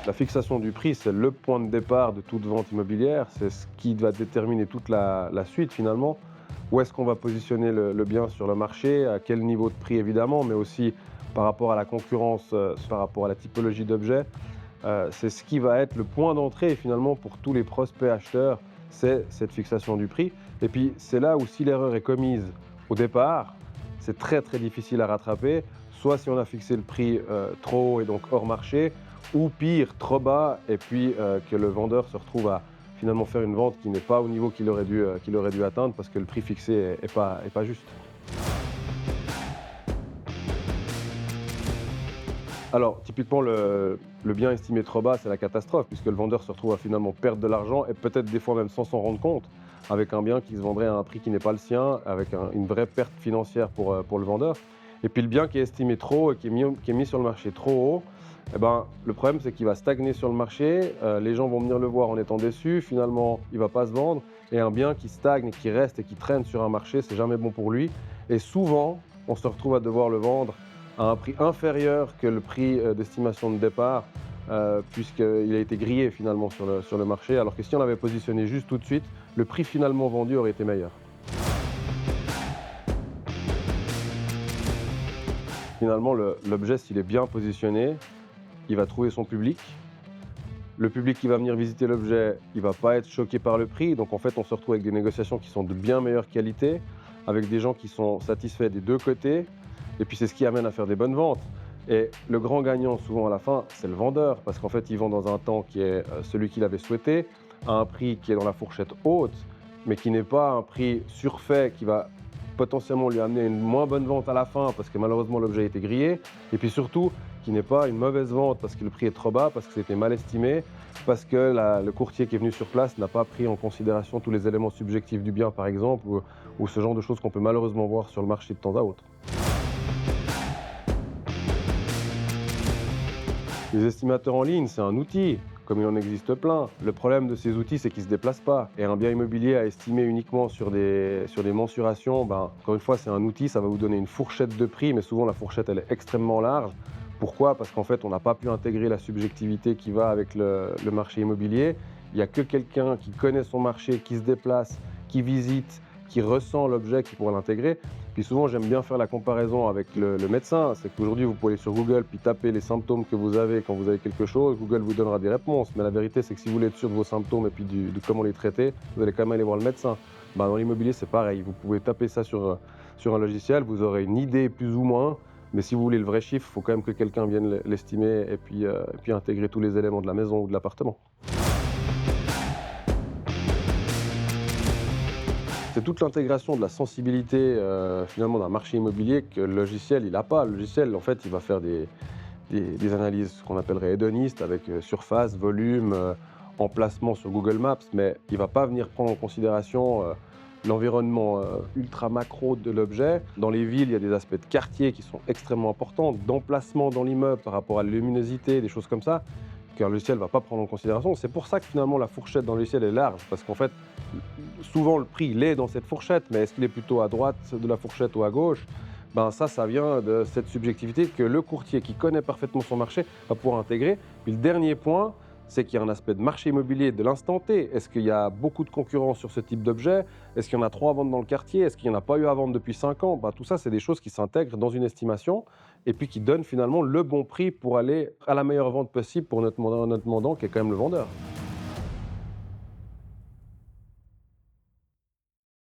La fixation du prix, c'est le point de départ de toute vente immobilière. C'est ce qui va déterminer toute la suite finalement. Où est-ce qu'on va positionner le bien sur le marché, à quel niveau de prix évidemment, mais aussi par rapport à la concurrence, par rapport à la typologie d'objets. C'est ce qui va être le point d'entrée finalement pour tous les prospects acheteurs, c'est cette fixation du prix. Et puis c'est là où si l'erreur est commise au départ, c'est très très difficile à rattraper, soit si on a fixé le prix trop haut et donc hors marché, ou pire, trop bas, et puis que le vendeur se retrouve à finalement faire une vente qui n'est pas au niveau qu'il aurait dû atteindre parce que le prix fixé est pas juste. Alors, typiquement, le bien estimé trop bas, c'est la catastrophe, puisque le vendeur se retrouve à finalement perdre de l'argent et peut-être des fois même sans s'en rendre compte, avec un bien qui se vendrait à un prix qui n'est pas le sien, avec une vraie perte financière pour le vendeur. Et puis le bien qui est estimé trop haut et qui est mis sur le marché trop haut, eh ben, le problème c'est qu'il va stagner sur le marché, les gens vont venir le voir en étant déçus, finalement il ne va pas se vendre, et un bien qui stagne, qui reste et qui traîne sur un marché, c'est jamais bon pour lui. Et souvent, on se retrouve à devoir le vendre à un prix inférieur que le prix d'estimation de départ, puisqu'il a été grillé finalement sur le marché, alors que si on l'avait positionné juste tout de suite, le prix finalement vendu aurait été meilleur. Finalement, l'objet, s'il est bien positionné, il va trouver son public. Le public qui va venir visiter l'objet, il ne va pas être choqué par le prix. Donc en fait, on se retrouve avec des négociations qui sont de bien meilleure qualité, avec des gens qui sont satisfaits des deux côtés. Et puis c'est ce qui amène à faire des bonnes ventes. Et le grand gagnant, souvent à la fin, c'est le vendeur, parce qu'en fait, il vend dans un temps qui est celui qu'il avait souhaité, à un prix qui est dans la fourchette haute, mais qui n'est pas un prix surfait qui va potentiellement lui amener une moins bonne vente à la fin, parce que malheureusement l'objet a été grillé. Et puis surtout, qui n'est pas une mauvaise vente parce que le prix est trop bas, parce que c'était mal estimé, parce que le courtier qui est venu sur place n'a pas pris en considération tous les éléments subjectifs du bien, par exemple, ou ce genre de choses qu'on peut malheureusement voir sur le marché de temps à autre. Les estimateurs en ligne, c'est un outil, comme il en existe plein. Le problème de ces outils, c'est qu'ils ne se déplacent pas. Et un bien immobilier à estimer uniquement sur des mensurations, encore une fois, c'est un outil, ça va vous donner une fourchette de prix, mais souvent la fourchette, elle est extrêmement large. Pourquoi? Parce qu'en fait, on n'a pas pu intégrer la subjectivité qui va avec le marché immobilier. Il n'y a que quelqu'un qui connaît son marché, qui se déplace, qui visite, qui ressent l'objet, qui pourra l'intégrer. Puis souvent, j'aime bien faire la comparaison avec le médecin. C'est qu'aujourd'hui, vous pouvez aller sur Google puis taper les symptômes que vous avez quand vous avez quelque chose. Google vous donnera des réponses. Mais la vérité, c'est que si vous voulez être sûr de vos symptômes et puis de comment les traiter, vous allez quand même aller voir le médecin. Dans l'immobilier, c'est pareil. Vous pouvez taper ça sur un logiciel. Vous aurez une idée plus ou moins. Mais si vous voulez le vrai chiffre, il faut quand même que quelqu'un vienne l'estimer et puis intégrer tous les éléments de la maison ou de l'appartement. C'est toute l'intégration de la sensibilité finalement d'un marché immobilier que le logiciel il n'a pas. Le logiciel en fait il va faire des analyses qu'on appellerait hédonistes avec surface, volume, emplacement sur Google Maps, mais il ne va pas venir prendre en considération l'environnement ultra macro de l'objet. Dans les villes, il y a des aspects de quartier qui sont extrêmement importants, d'emplacement dans l'immeuble par rapport à la luminosité, des choses comme ça, qu'un logiciel ne va pas prendre en considération. C'est pour ça que finalement la fourchette dans le logiciel est large, parce qu'en fait, souvent le prix il est dans cette fourchette, mais est-ce qu'il est plutôt à droite de la fourchette ou à gauche? Ça vient de cette subjectivité que le courtier qui connaît parfaitement son marché va pouvoir intégrer. Puis le dernier point, c'est qu'il y a un aspect de marché immobilier de l'instant T. Est-ce qu'il y a beaucoup de concurrence sur ce type d'objet? Est-ce qu'il y en a trop à vendre dans le quartier? Est-ce qu'il n'y en a pas eu à vendre depuis 5 ans? Tout ça, c'est des choses qui s'intègrent dans une estimation et puis qui donnent finalement le bon prix pour aller à la meilleure vente possible pour notre mandant qui est quand même le vendeur.